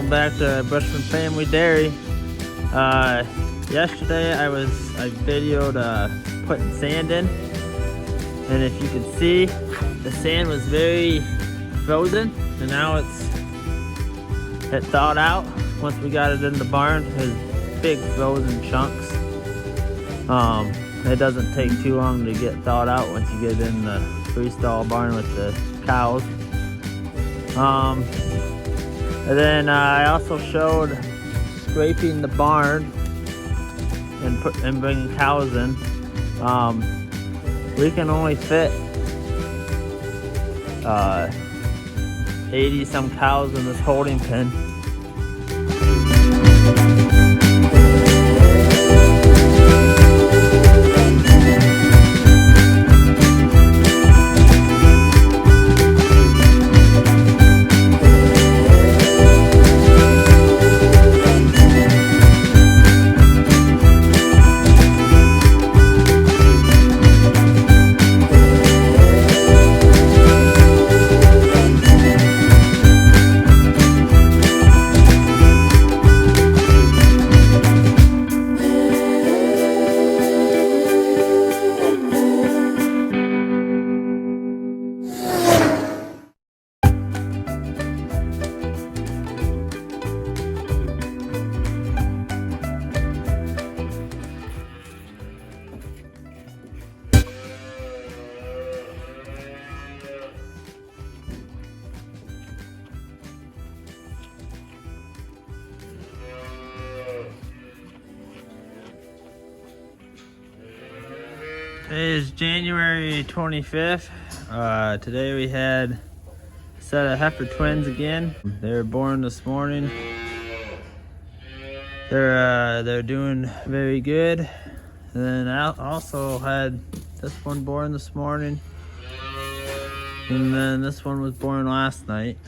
Welcome back to Bushman Family Dairy. Yesterday I videoed putting sand in, and if you can see, the sand was very frozen, and now it thawed out. Once we got it in the barn, there's big frozen chunks. It doesn't take too long to get thawed out once you get in the freestall barn with the cows. And then I also showed scraping the barn and bringing cows in. We can only fit 80 some cows in this holding pen. Today is January 25th. Today we had a set of heifer twins again. They were born this morning. They're doing very good. And then I also had this one born this morning, and then this one was born last night.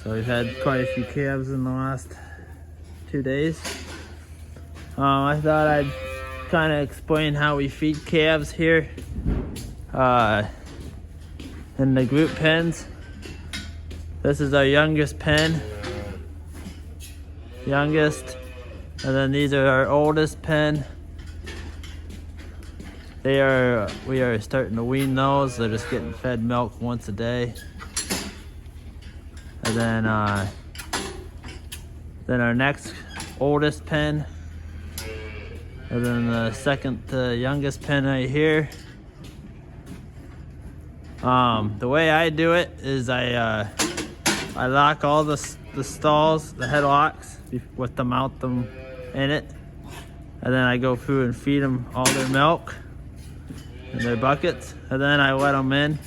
So we've had quite a few calves in the last 2 days. I thought I'd kind of explain how we feed calves here in the group pens. This is our youngest pen, and then these are our oldest pen. We are starting to wean those. They're just getting fed milk once a day. And then our next oldest pen, and then the second youngest pen right here. The way I do it is I lock all the stalls, the headlocks, with the mouth them in it, and then I go through and feed them all their milk in their buckets, and then I let them in.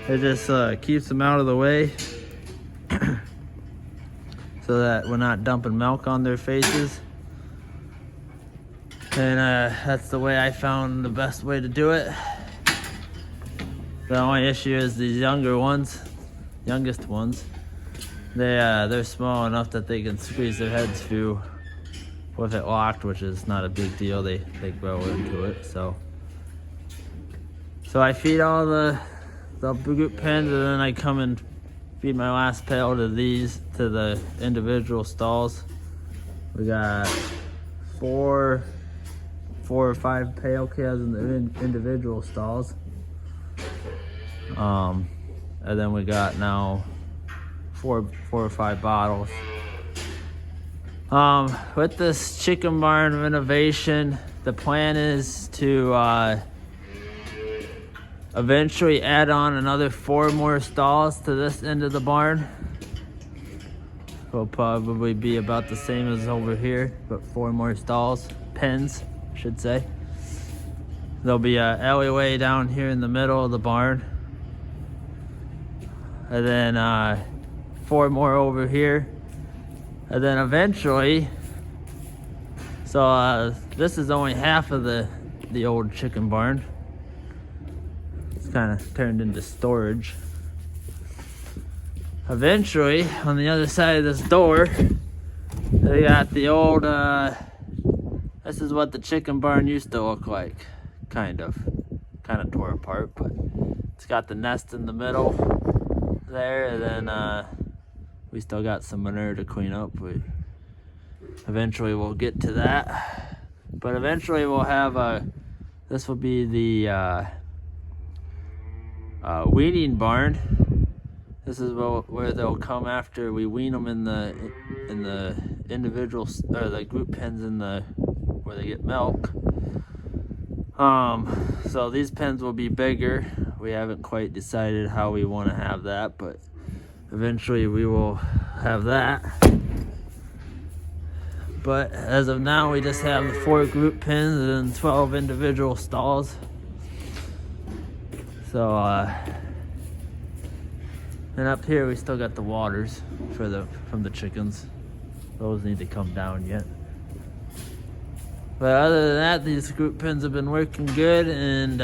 It just keeps them out of the way so that we're not dumping milk on their faces. And that's the way I found the best way to do it. The only issue is these youngest ones, they're small enough that they can squeeze their heads through with it locked, which is not a big deal. They grow into it. So I feed all the group pens, and then I come and feed my last pail to the individual stalls. We got four or five pail calves in the individual stalls. And then we got now four or five bottles. With this chicken barn renovation, the plan is to eventually add on another 4 more stalls to this end of the barn. Will probably be about the same as over here, but 4 more stalls, pens, I should say. There'll be an alleyway down here in the middle of the barn, and then 4 more over here, and then eventually, so this is only half of the old chicken barn. It's kind of turned into storage. Eventually, on the other side of this door, they got the old, this is what the chicken barn used to look like, kind of tore apart, but it's got the nest in the middle there, and then we still got some manure to clean up. Eventually we'll get to that, but eventually we'll have this will be the weaning barn. This is where they'll come after we wean them in the individual or the group pens where they get milk. So these pens will be bigger. We haven't quite decided how we want to have that, but eventually we will have that. But as of now, we just have the 4 group pens and 12 individual stalls. So, and up here we still got the waters from the chickens. Those need to come down yet. But other than that, these group pens have been working good, and